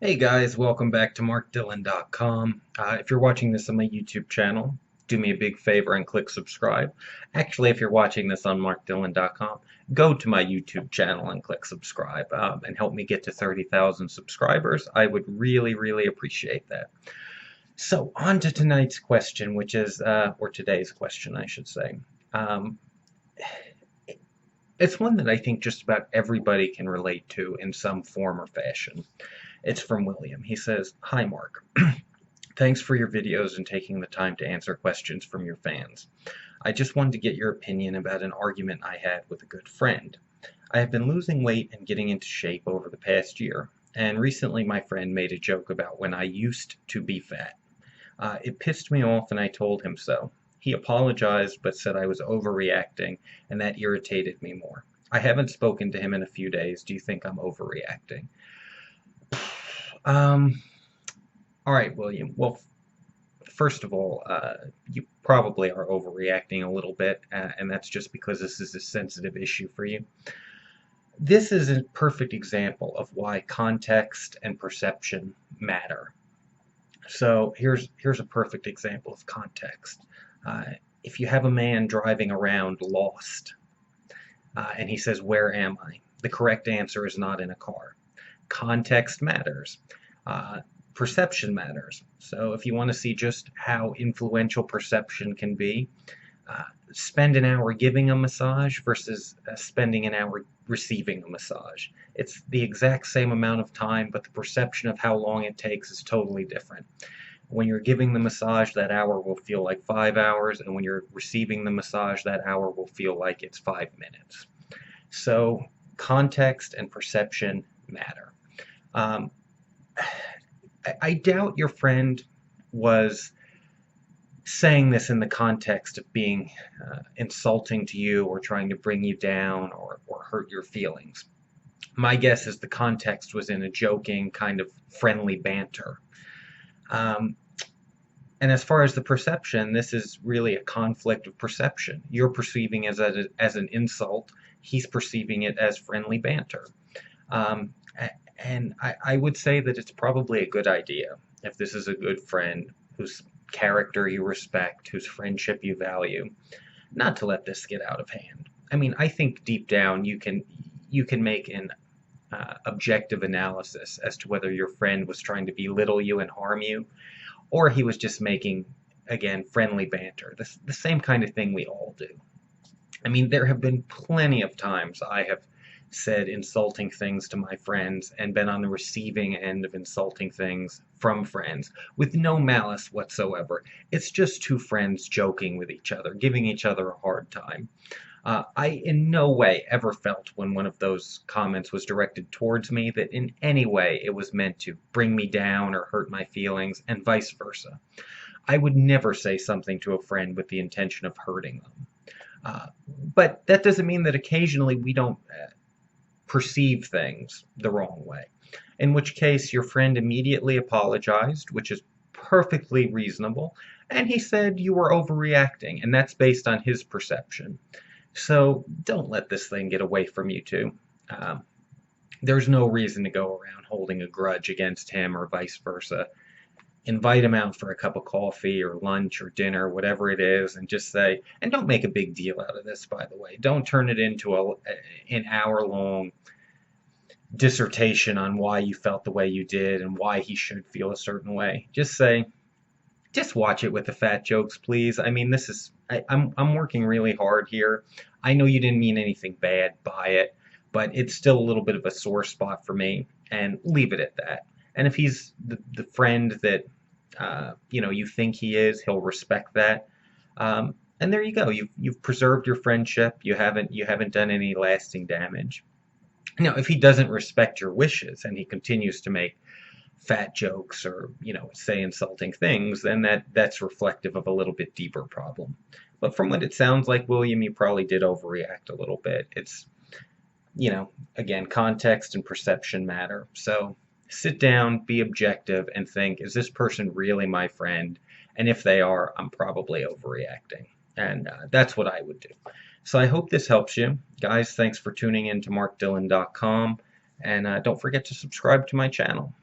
Hey guys, welcome back to markdillon.com. If you're watching this on my YouTube channel, do me a big favor and click subscribe. Actually, if you're watching this on markdillon.com, go to my YouTube channel and click subscribe and help me get to 30,000 subscribers. I would really, really appreciate that. So, on to tonight's question, which is, or today's question, I should say. Um, it's one that I think just about everybody can relate to in some form or fashion. It's from William. He says, "Hi, Mark. Thanks for your videos and taking the time to answer questions from your fans. I just wanted to get your opinion about an argument I had with a good friend. I have been losing weight and getting into shape over the past year, and recently my friend made a joke about when I used to be fat. It pissed me off and I told him so. He apologized but said I was overreacting, and that irritated me more. I haven't spoken to him in a few days. Do you think I'm overreacting?" Um, all right, William. Well, first of all, you probably are overreacting a little bit, and that's just because this is a sensitive issue for you. This is a perfect example of why context and perception matter. So here's a perfect example of context. Uh, if you have a man driving around lost, and he says, "Where am I?" The correct answer is not in a car. Context matters. Uh, Perception matters. So if you want to see just how influential perception can be, spend an hour giving a massage versus spending an hour receiving a massage. It's the exact same amount of time, but the perception of how long it takes is totally different. When you're giving the massage, that hour will feel like 5 hours, and when you're receiving the massage, that hour will feel like it's 5 minutes. So context and perception matter. Um, I doubt your friend was saying this in the context of being insulting to you or trying to bring you down or hurt your feelings. My guess is the context was in a joking, kind of friendly banter. Um, and as far as the perception, this is really a conflict of perception. You're perceiving it as an insult, he's perceiving it as friendly banter. Um, and I would say that it's probably a good idea if this is a good friend whose character you respect, whose friendship you value, not to let this get out of hand. I mean, I think deep down you can make an objective analysis as to whether your friend was trying to belittle you and harm you, or he was just making, again, friendly banter. The same kind of thing we all do. I mean, there have been plenty of times I have said insulting things to my friends and been on the receiving end of insulting things from friends with no malice whatsoever. It's just two friends joking with each other, giving each other a hard time. I in no way ever felt when one of those comments was directed towards me that in any way it was meant to bring me down or hurt my feelings, and vice versa. I would never say something to a friend with the intention of hurting them. Uh, but that doesn't mean that occasionally we don't perceive things the wrong way. In which case, your friend immediately apologized, which is perfectly reasonable, and he said you were overreacting, and that's based on his perception. So don't let this thing get away from you two. Um, there's no reason to go around holding a grudge against him or vice versa. Invite him out for a cup of coffee or lunch or dinner, whatever it is, and just say, and don't make a big deal out of this, by the way. Don't turn it into an hour long dissertation on why you felt the way you did and why he should feel a certain way. Just say, just watch it with the fat jokes, please. I mean, I'm working really hard here. I know you didn't mean anything bad by it, but it's still a little bit of a sore spot for me, and leave it at that. And if he's the friend that you think he is, he'll respect that. And there you go. You've preserved your friendship. You haven't done any lasting damage. Now, if he doesn't respect your wishes and he continues to make fat jokes or say insulting things, then that's reflective of a little bit deeper problem. But from what it sounds like, William, you probably did overreact a little bit. It's again, context and perception matter. So sit down, be objective, and think, is this person really my friend? And if they are, I'm probably overreacting. And that's what I would do. So I hope this helps you. Guys, thanks for tuning in to markdillon.com. And don't forget to subscribe to my channel.